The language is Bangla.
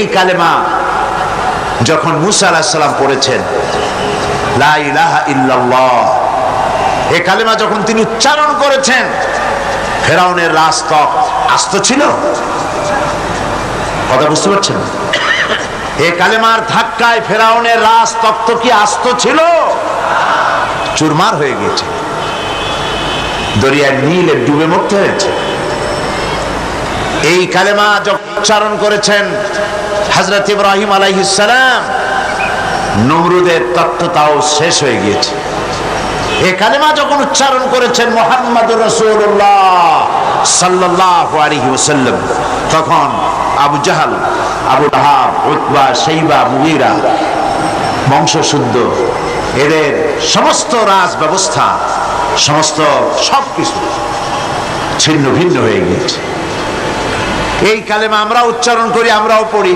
এই কালেমা যখন মুসা আলাইহিস সালাম পড়েছেন, লা ইলাহা ইল্লাল্লাহ, এই কালেমা যখন তিনি উচ্চারণ করেছেন, ফেরাউনের রাজতক আস্ত ছিল? কথা বুঝতে পারছেন? এই কালেমার ধাক্কায় ফেরাউনের রাজতক্ত কি আস্ত ছিল? চুরমার হয়ে গেছে, দরিয়ার নীলে ডুবে মরতে হয়েছে। এই কালেমা যখন উচ্চারণ করেছেন হযরত ইব্রাহিম আলাইহিস সালাম, নমরুদের তত্ত্বটাও শেষ হয়ে গিয়েছে। এই কালেমা যখন উচ্চারণ করেছেন মুহাম্মদুর রাসূলুল্লাহ সাল্লাল্লাহু আলাইহি ওয়াসাল্লাম, তখন আবু জাহাল, আবু লাহাব, উতবা, শাইবা, মুগীরা বংশশুদ্ধ, এদের সমস্ত রাজ ব্যবস্থা, সমস্ত সবকিছু ছিন্ন ভিন্ন হয়ে গিয়েছে। এই কালেমা আমরা উচ্চারণ করি, আমরাও পড়ি।